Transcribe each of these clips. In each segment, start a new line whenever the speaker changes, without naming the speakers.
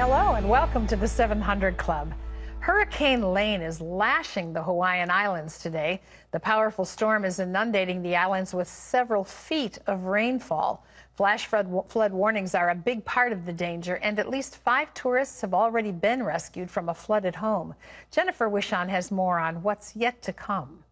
Hello and welcome to the 700 Club. Hurricane Lane is lashing the Hawaiian Islands today. The powerful storm is inundating the islands with several feet of rainfall. Flash flood warnings are a big part of the danger, and at least 5 tourists have already been rescued from a flooded home. Jennifer Wishon has more on what's yet to come.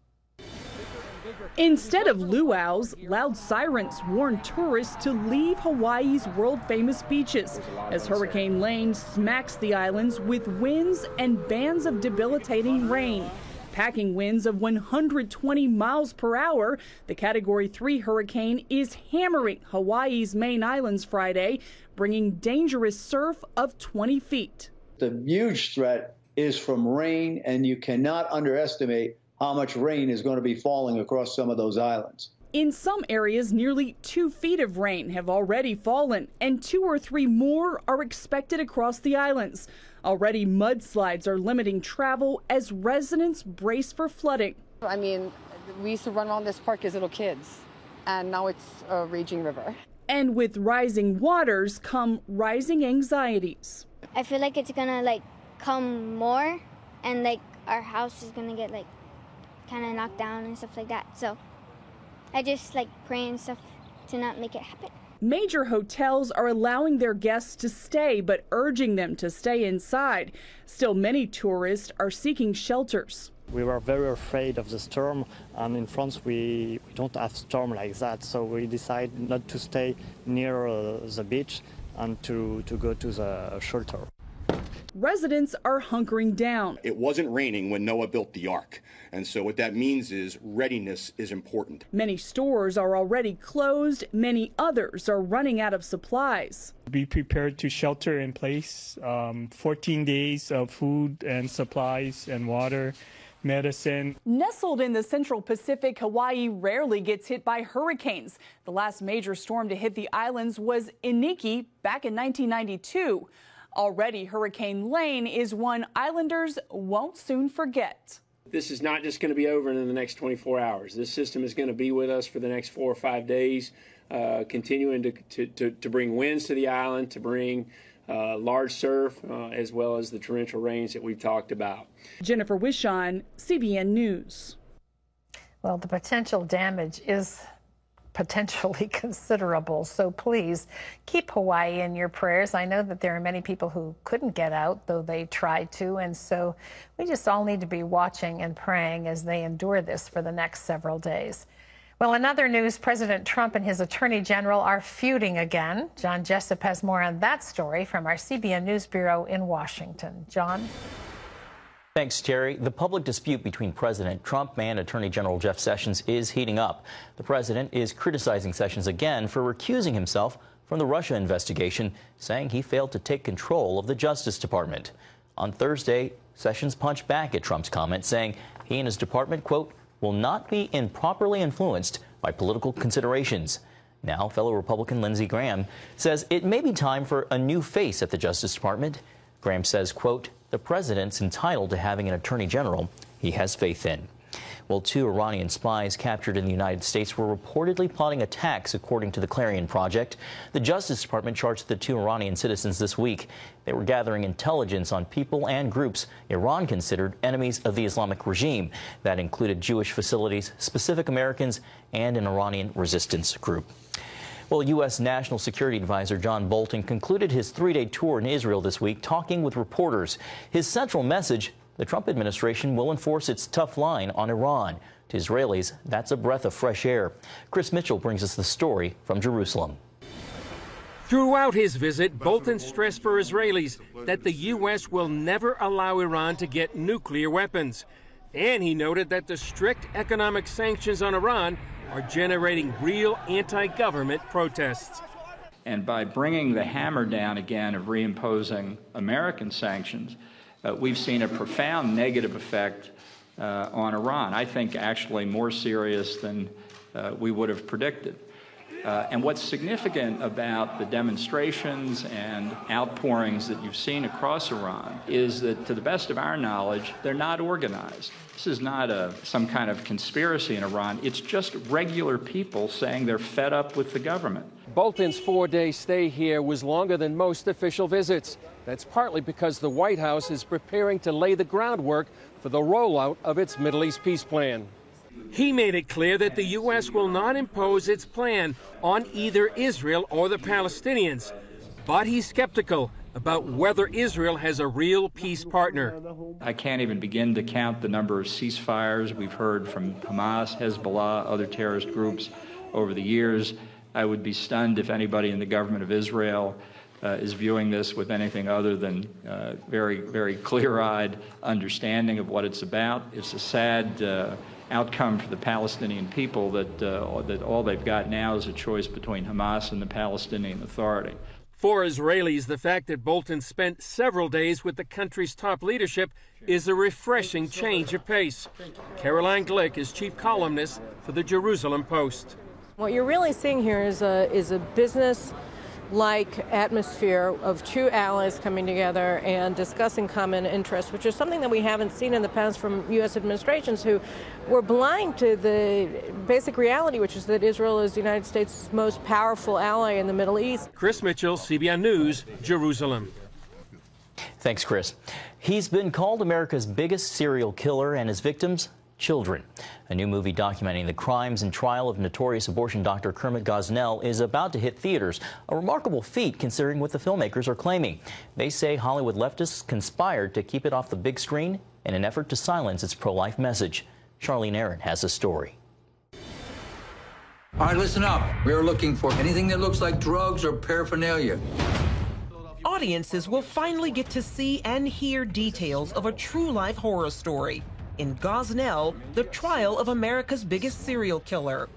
Instead of luau's, loud sirens warn tourists to leave Hawaii's world-famous beaches as Hurricane Lane smacks the islands with winds and bands of debilitating rain. Packing winds of 120 miles per hour, the Category 3 hurricane is hammering Hawaii's main islands Friday, bringing dangerous surf of 20 feet.
The huge threat is from rain, and you cannot underestimate how much rain is going to be falling across some of those islands.
In some areas, nearly 2 feet of rain have already fallen, and 2 or 3 more are expected across the islands. Already, mudslides are limiting travel as residents brace for flooding.
I mean, we used to run around this park as little kids, and now it's a raging river.
And with rising waters come rising anxieties.
I feel like it's gonna come more, and our house is gonna get kind of knocked down and stuff like that. So I just pray and stuff to not make it happen.
Major hotels are allowing their guests to stay, but urging them to stay inside. Still, many tourists are seeking shelters.
We were very afraid of the storm, and in France we don't have storm like that, so we decided not to stay near the beach and to go to the shelter.
Residents are hunkering down.
It wasn't raining when Noah built the ark, and so what that means is readiness is important.
Many stores are already closed. Many others are running out of supplies.
Be prepared to shelter in place, 14 days of food and supplies and water, medicine.
Nestled in the Central Pacific, Hawaii rarely gets hit by hurricanes. The last major storm to hit the islands was Iniki back in 1992. Already, Hurricane Lane is one islanders won't soon forget.
This is not just going to be over in the next 24 hours. This system is going to be with us for the next 4 or 5 days, continuing to bring winds to the island, to bring large surf, as well as the torrential rains that we've talked about.
Jennifer Wishon, CBN News.
Well, the potential damage is potentially considerable, so please keep Hawaii in your prayers. I know that there are many people who couldn't get out, though they tried to, and so we just all need to be watching and praying as they endure this for the next several days. Well, in other news, President Trump and his Attorney General are feuding again. John Jessup has more on that story from our CBN News Bureau in Washington. John?
Thanks, Terry. The public dispute between President Trump and Attorney General Jeff Sessions is heating up. The president is criticizing Sessions again for recusing himself from the Russia investigation, saying he failed to take control of the Justice Department. On Thursday, Sessions punched back at Trump's comment, saying he and his department, quote, will not be improperly influenced by political considerations. Now, fellow Republican Lindsey Graham says it may be time for a new face at the Justice Department. Graham says, quote, the president's entitled to having an attorney general he has faith in. Well, 2 Iranian spies captured in the United States were reportedly plotting attacks, according to the Clarion Project. The Justice Department charged the 2 Iranian citizens this week. They were gathering intelligence on people and groups Iran considered enemies of the Islamic regime. That included Jewish facilities, specific Americans, and an Iranian resistance group. Well, U.S. National Security Advisor John Bolton concluded his 3-day tour in Israel this week, talking with reporters. His central message, the Trump administration will enforce its tough line on Iran. To Israelis, that's a breath of fresh air. Chris Mitchell brings us the story from Jerusalem.
Throughout his visit, Bolton stressed for Israelis that the U.S. will never allow Iran to get nuclear weapons. And he noted that the strict economic sanctions on Iran are generating real anti-government protests.
And by bringing the hammer down again of reimposing American sanctions, we've seen a profound negative effect on Iran. I think actually more serious than we would have predicted. And what's significant about the demonstrations and outpourings that you've seen across Iran is that, to the best of our knowledge, they're not organized. This is not some kind of conspiracy in Iran. It's just regular people saying they're fed up with the government.
Bolton's 4-day stay here was longer than most official visits. That's partly because the White House is preparing to lay the groundwork for the rollout of its Middle East peace plan. He made it clear that the U.S. will not impose its plan on either Israel or the Palestinians, but he's skeptical about whether Israel has a real peace partner.
I can't even begin to count the number of ceasefires we've heard from Hamas, Hezbollah, other terrorist groups over the years. I would be stunned if anybody in the government of Israel is viewing this with anything other than very, very clear-eyed understanding of what it's about. It's a sad outcome for the Palestinian people that all they've got now is a choice between Hamas and the Palestinian Authority.
For Israelis, the fact that Bolton spent several days with the country's top leadership is a refreshing change of pace. Caroline Glick is chief columnist for the Jerusalem Post.
What you're really seeing here is a business-like atmosphere of true allies coming together and discussing common interests, which is something that we haven't seen in the past from U.S. administrations who were blind to the basic reality, which is that Israel is the United States' most powerful ally in the Middle East.
Chris Mitchell, CBN News, Jerusalem.
Thanks, Chris. He's been called America's biggest serial killer, and his victims, children. A new movie documenting the crimes and trial of notorious abortion doctor Kermit Gosnell is about to hit theaters, a remarkable feat considering what the filmmakers are claiming. They say Hollywood leftists conspired to keep it off the big screen in an effort to silence its pro-life message. CHARLENE has a story.
All right, listen up. We're looking for anything that looks like drugs or paraphernalia.
Audiences will finally get to see and hear details of a true-life horror story. In Gosnell, the trial of America's biggest serial killer.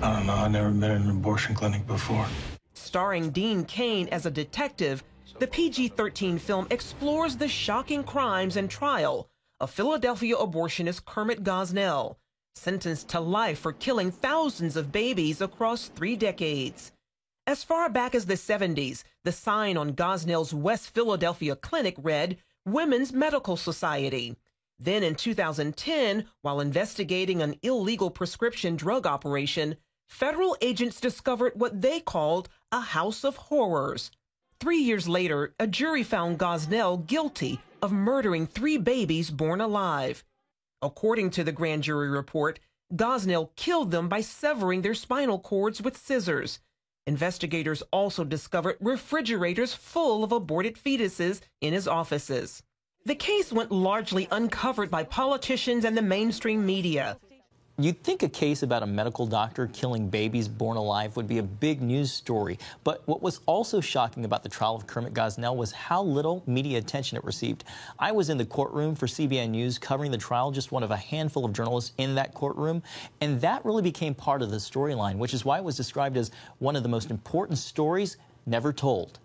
I don't know, I've never been in an abortion clinic before.
Starring Dean Cain as a detective, the PG-13 film explores the shocking crimes and trial of Philadelphia abortionist Kermit Gosnell, sentenced to life for killing thousands of babies across 3 decades. As far back as the 70s, the sign on Gosnell's West Philadelphia clinic read, Women's Medical Society. Then in 2010, while investigating an illegal prescription drug operation, federal agents discovered what they called a house of horrors. 3 years later, a jury found Gosnell guilty of murdering 3 babies born alive. According to the grand jury report, Gosnell killed them by severing their spinal cords with scissors. Investigators also discovered refrigerators full of aborted fetuses in his offices. The case went largely uncovered by politicians and the mainstream media.
You'd think a case about a medical doctor killing babies born alive would be a big news story. But what was also shocking about the trial of Kermit Gosnell was how little media attention it received. I was in the courtroom for CBN News covering the trial, just one of a handful of journalists in that courtroom. And that really became part of the storyline, which is why it was described as one of the most important stories never told.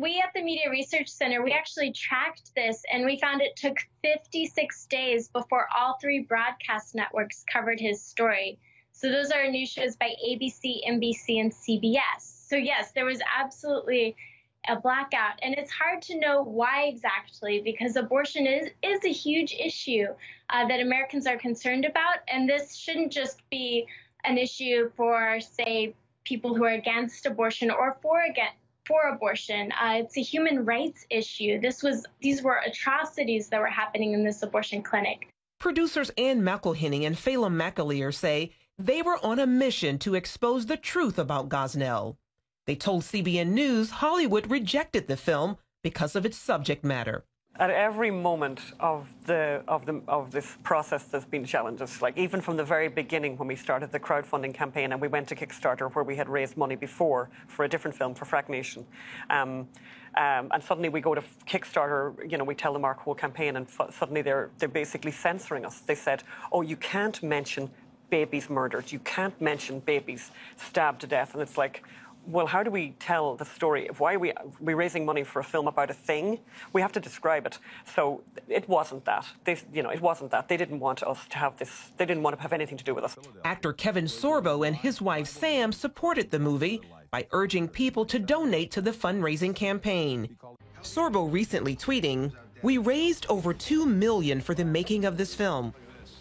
We at the Media Research Center, we actually tracked this, and we found it took 56 days before all 3 broadcast networks covered his story. So those are news shows by ABC, NBC, and CBS. So yes, there was absolutely a blackout, and it's hard to know why exactly, because abortion is a huge issue that Americans are concerned about, and this shouldn't just be an issue for, say, people who are against abortion or for abortion. It's a human rights issue. These were atrocities that were happening in this abortion clinic.
Producers Ann McElhenney and Phelan McAleer say they were on a mission to expose the truth about Gosnell. They told CBN News Hollywood rejected the film because of its subject matter.
At every moment of this process, there's been challenges. Like even from the very beginning, when we started the crowdfunding campaign and we went to Kickstarter, where we had raised money before for a different film, for Frack Nation, and suddenly we go to Kickstarter. You know, we tell them our whole campaign, and suddenly they're basically censoring us. They said, "Oh, you can't mention babies murdered. You can't mention babies stabbed to death." And it's like, well, how do we tell the story? Why are we raising money for a film about a thing? We have to describe it. So it wasn't that. It wasn't that. They didn't want us to have this. They didn't want to have anything to do with us.
Actor Kevin Sorbo and his wife Sam supported the movie by urging people to donate to the fundraising campaign. Sorbo recently tweeting, "We raised over $2 million for the making of this film.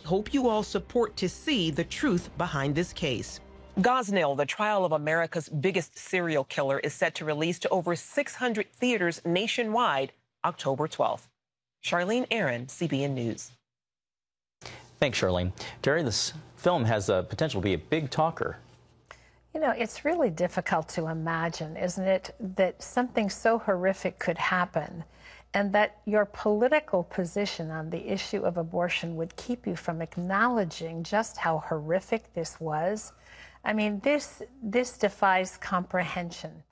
Hope you all support to see the truth behind this case." Gosnell, the trial of America's biggest serial killer, is set to release to over 600 theaters nationwide October 12th. Charlene Aaron, CBN News.
Thanks, Charlene. Terry, this film has the potential to be a big talker.
You know, it's really difficult to imagine, isn't it, that something so horrific could happen and that your political position on the issue of abortion would keep you from acknowledging just how horrific this was. I mean, this defies comprehension.